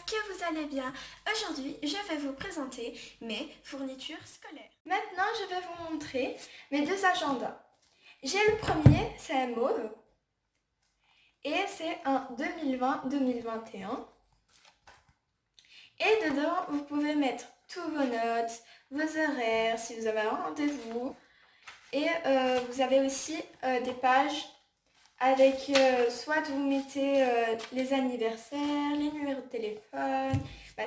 que vous allez bien. Aujourd'hui, je vais vous présenter mes fournitures scolaires. Maintenant, je vais vous montrer mes deux agendas. J'ai le premier, c'est un mauve. Et c'est un 2020-2021. Et dedans, vous pouvez mettre tous vos notes, vos horaires, si vous avez un rendez-vous. Et vous avez aussi des pages avec soit vous mettez les anniversaires, les numéros de téléphone,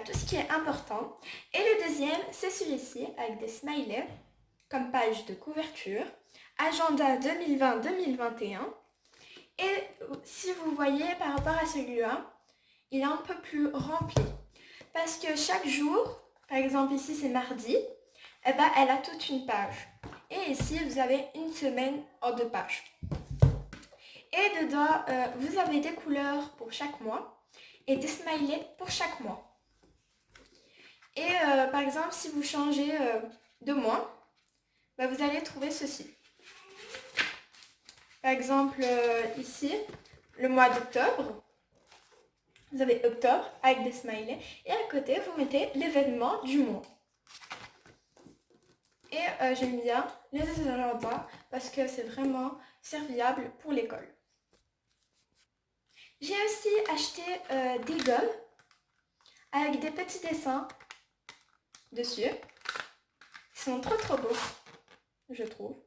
tout ce qui est important. Et le deuxième, c'est celui-ci avec des smileys comme page de couverture, agenda 2020-2021. Et si vous voyez par rapport à celui-là, il est un peu plus rempli. Parce que chaque jour, par exemple ici c'est mardi, elle a toute une page. Et ici vous avez une semaine en 2 pages. Et dedans, vous avez des couleurs pour chaque mois et des smileys pour chaque mois. Et par exemple, si vous changez de mois, vous allez trouver ceci. Par exemple, ici, le mois d'octobre, vous avez octobre avec des smileys. Et à côté, vous mettez l'événement du mois. Et j'aime bien les agendas parce que c'est vraiment serviable pour l'école. J'ai aussi acheté des gommes avec des petits dessins dessus. Ils sont trop beaux, je trouve.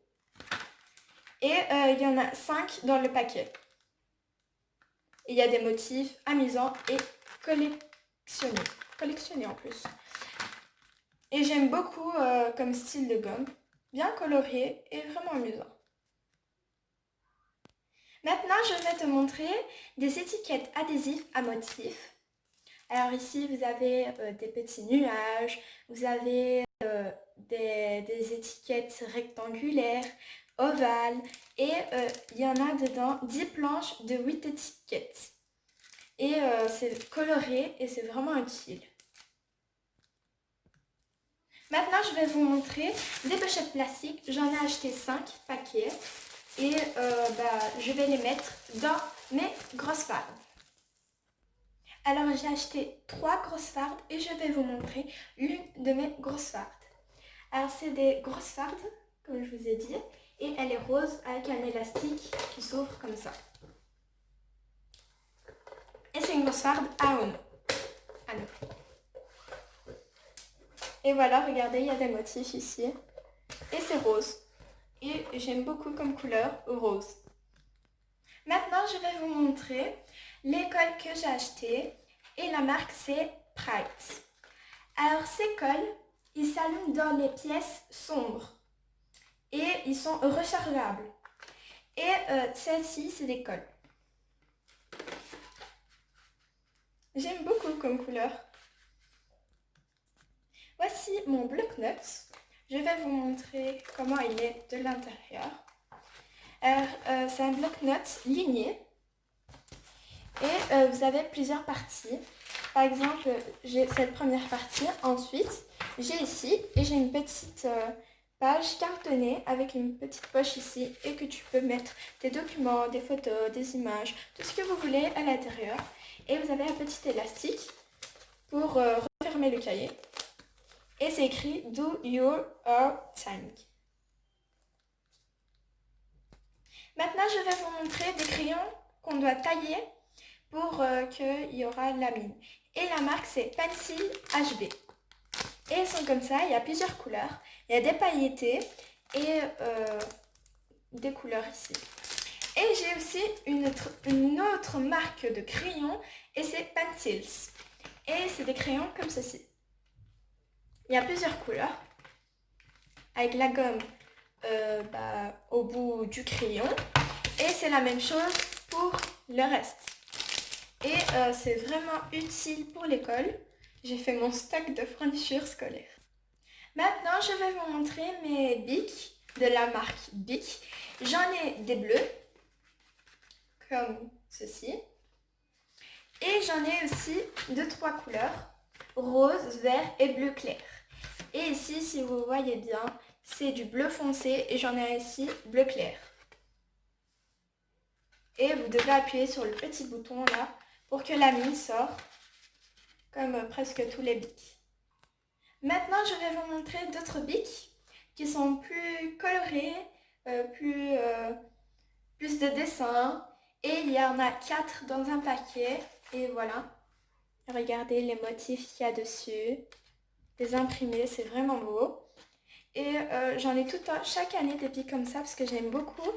Et il y en a 5 dans le paquet. Et il y a des motifs amusants et collectionnés. Collectionnés en plus. Et j'aime beaucoup comme style de gomme. Bien coloré et vraiment amusant. Maintenant, je vais te montrer des étiquettes adhésives à motifs. Alors ici, vous avez des petits nuages, vous avez des étiquettes rectangulaires, ovales, et il y en a dedans 10 planches de 8 étiquettes. Et c'est coloré et c'est vraiment utile. Maintenant, je vais vous montrer des pochettes plastiques. J'en ai acheté 5 paquets et je vais les mettre dans mes grosses fardes. Alors j'ai acheté 3 grosses fardes et je vais vous montrer l'une de mes grosses fardes. Alors c'est des grosses fardes, comme je vous ai dit, et elle est rose avec un élastique qui s'ouvre comme ça. Et c'est une grosse farde à Ono. Et voilà, regardez, il y a des motifs ici. Et c'est rose. Et j'aime beaucoup comme couleur rose. Maintenant, je vais vous montrer l'école que j'ai achetée. Et la marque, c'est Prite. Alors, ces cols, ils s'allument dans les pièces sombres. Et ils sont rechargeables. Et celle-ci, c'est des cols. J'aime beaucoup comme couleur. Voici mon bloc-notes. Je vais vous montrer comment il est de l'intérieur. Alors, c'est un bloc-notes ligné. Et vous avez plusieurs parties. Par exemple, j'ai cette première partie. Ensuite, j'ai ici et j'ai une petite page cartonnée avec une petite poche ici et que tu peux mettre tes documents, des photos, des images, tout ce que vous voulez à l'intérieur. Et vous avez un petit élastique pour refermer le cahier. Et c'est écrit Do Your Think. Maintenant, je vais vous montrer des crayons qu'on doit tailler pour qu'il y aura la mine. Et la marque, c'est Pencil HB. Et ils sont comme ça, il y a plusieurs couleurs. Il y a des pailletés et des couleurs ici. Et j'ai aussi une autre marque de crayons et c'est Pencils. Et c'est des crayons comme ceci. Il y a plusieurs couleurs. Avec la gomme au bout du crayon. Et c'est la même chose pour le reste. Et c'est vraiment utile pour l'école. J'ai fait mon stock de fournitures scolaires. Maintenant, je vais vous montrer mes bics de la marque Bic. J'en ai des bleus, comme ceci. Et j'en ai aussi de 3 couleurs, rose, vert et bleu clair. Et ici, si vous voyez bien, c'est du bleu foncé et j'en ai ici bleu clair. Et vous devez appuyer sur le petit bouton là pour que la mine sorte. comme presque tous les bics. Maintenant, je vais vous montrer d'autres bics qui sont plus colorés, plus de dessins. Et il y en a 4 dans un paquet. Et voilà. Regardez les motifs qu'il y a dessus. Les imprimés, c'est vraiment beau. Et j'en ai tout le temps, chaque année, des bics comme ça parce que j'aime beaucoup.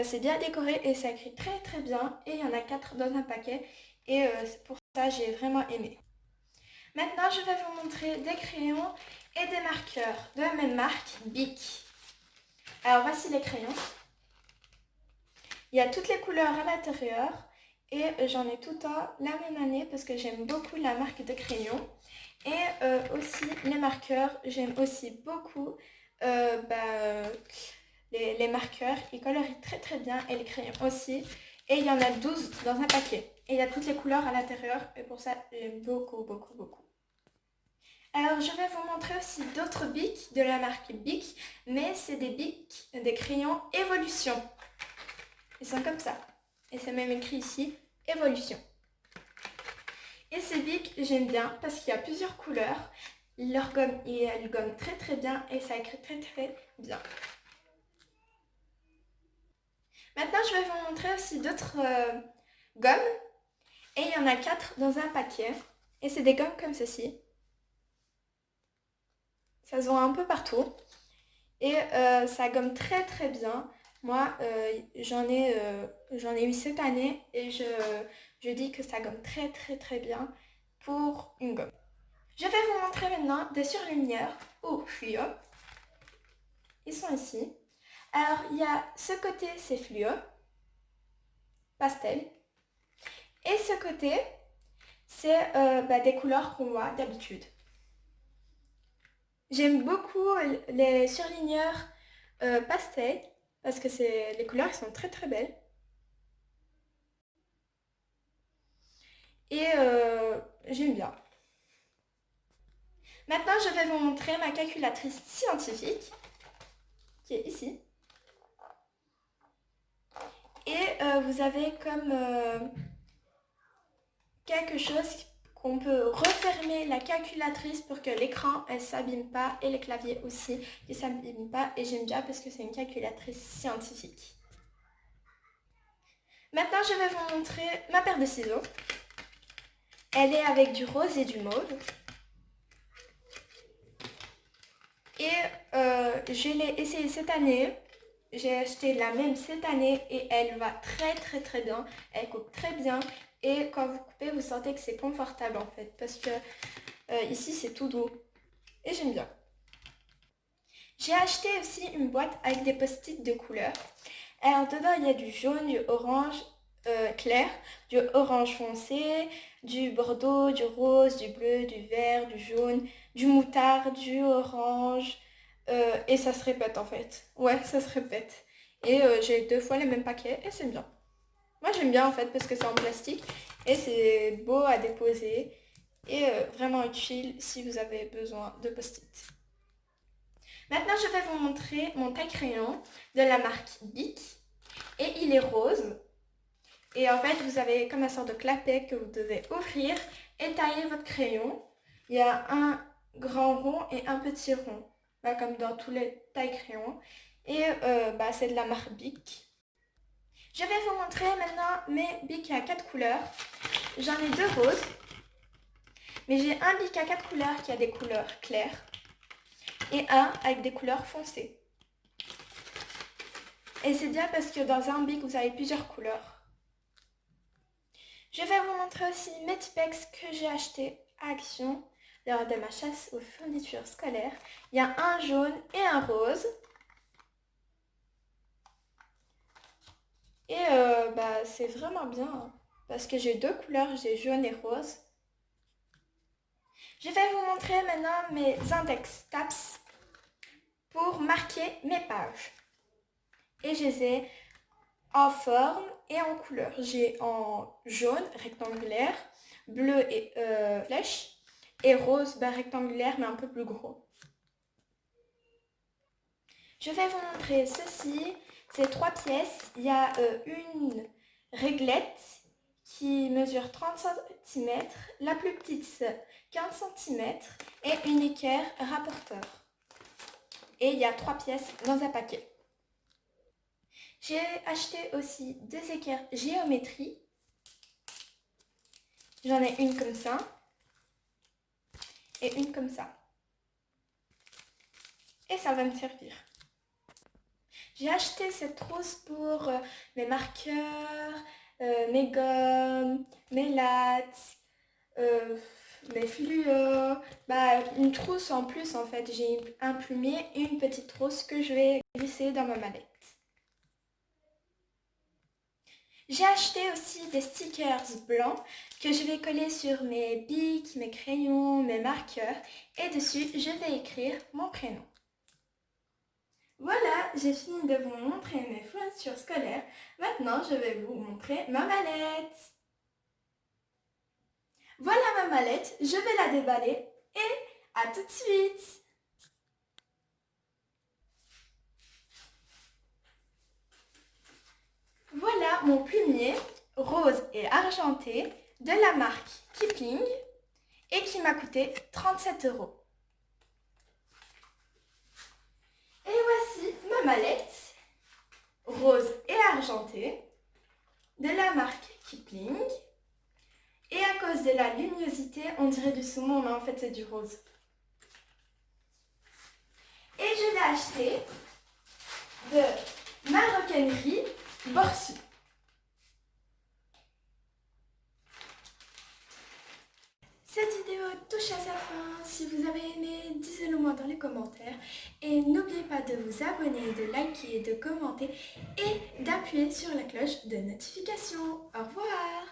C'est bien décoré et ça écrit très très bien. Et il y en a 4 dans un paquet. Et pour ça, j'ai vraiment aimé. Maintenant, je vais vous montrer des crayons et des marqueurs de la même marque, Bic. Alors, voici les crayons. Il y a toutes les couleurs à l'intérieur et j'en ai tout le temps la même année parce que j'aime beaucoup la marque de crayons. Et aussi les marqueurs, j'aime aussi beaucoup les marqueurs. Ils colorient très très bien et les crayons aussi. Et il y en a 12 dans un paquet. Et il y a toutes les couleurs à l'intérieur et pour ça, j'aime beaucoup, beaucoup, beaucoup. Alors, je vais vous montrer aussi d'autres bics de la marque Bic, mais c'est des bics, des crayons Évolution. Ils sont comme ça. Et c'est même écrit ici, Évolution. Et ces bics, j'aime bien parce qu'il y a plusieurs couleurs. Leur gomme, elle gomme très très bien et ça écrit très très bien. Maintenant, je vais vous montrer aussi d'autres gommes. Et il y en a 4 dans un paquet. Et c'est des gommes comme ceci. Ça se voit un peu partout. Et ça gomme très très bien. Moi, j'en ai eu cette année et je dis que ça gomme très très très bien pour une gomme. Je vais vous montrer maintenant des surligneurs ou fluo. Ils sont ici. Alors, il y a ce côté, c'est fluo, pastel. Et ce côté, c'est des couleurs qu'on voit d'habitude. J'aime beaucoup les surligneurs pastel parce que les couleurs sont très très belles. Et j'aime bien. Maintenant, je vais vous montrer ma calculatrice scientifique qui est ici. Et vous avez comme quelque chose qu'on peut refermer la calculatrice pour que l'écran elle s'abîme pas et les claviers aussi ne s'abîment pas. Et j'aime bien parce que c'est une calculatrice scientifique. Maintenant, je vais vous montrer ma paire de ciseaux. Elle est avec du rose et du mauve. Et je l'ai essayée cette année. J'ai acheté la même cette année et elle va très très très bien. Elle coupe très bien et quand vous coupez, vous sentez que c'est confortable en fait. Parce que ici, c'est tout doux et j'aime bien. J'ai acheté aussi une boîte avec des post-it de couleurs. Alors dedans, il y a du jaune, du orange clair, du orange foncé, du bordeaux, du rose, du bleu, du vert, du jaune, du moutarde, du orange. Et ça se répète en fait. Ouais, ça se répète. Et j'ai 2 fois les mêmes paquets et c'est bien. Moi j'aime bien en fait parce que c'est en plastique et c'est beau à déposer et vraiment utile si vous avez besoin de post-it. Maintenant je vais vous montrer mon taille-crayon de la marque Bic et il est rose. Et en fait vous avez comme une sorte de clapet que vous devez ouvrir et tailler votre crayon. Il y a un grand rond et un petit rond. Comme dans tous les tailles-crayons. Et c'est de la marque Bic. Je vais vous montrer maintenant mes bics à 4 couleurs. J'en ai 2 roses. Mais j'ai un bic à 4 couleurs qui a des couleurs claires. Et un avec des couleurs foncées. Et c'est bien parce que dans un bic, vous avez plusieurs couleurs. Je vais vous montrer aussi mes Tipex que j'ai achetés à Action lors de ma chasse aux fournitures scolaires. Il y a un jaune et un rose. Et c'est vraiment bien hein, parce que j'ai 2 couleurs, j'ai jaune et rose. Je vais vous montrer maintenant mes index tabs pour marquer mes pages. Et je les ai en forme et en couleur. J'ai en jaune rectangulaire, bleu et flèche, et rose rectangulaire mais un peu plus gros. Je vais vous montrer ceci, c'est 3 pièces. Il y a une réglette qui mesure 30 cm, la plus petite 15 cm et une équerre rapporteur. Et il y a 3 pièces dans un paquet. J'ai acheté aussi 2 équerres géométrie. J'en ai une comme ça et une comme ça. Et ça va me servir. J'ai acheté cette trousse pour mes marqueurs, mes gommes, mes lattes, mes fluos. Une trousse en plus en fait. J'ai un plumier et une petite trousse que je vais glisser dans ma mallette. J'ai acheté aussi des stickers blancs que je vais coller sur mes bics, mes crayons, mes marqueurs et dessus je vais écrire mon prénom. Voilà, j'ai fini de vous montrer mes fournitures scolaires. Maintenant, je vais vous montrer ma mallette. Voilà ma mallette, je vais la déballer et à tout de suite. Voilà mon plumier rose et argenté de la marque Kipling et qui m'a coûté 37 €. Et voici ma mallette rose et argentée de la marque Kipling. Et à cause de la luminosité, on dirait du saumon, mais en fait c'est du rose. Et je l'ai acheté de Maroquinerie Borsu. Cette vidéo touche à sa fin. Si vous avez aimé, dites-le moi dans les commentaires. Et n'oubliez pas de vous abonner, de liker, de commenter et d'appuyer sur la cloche de notification. Au revoir!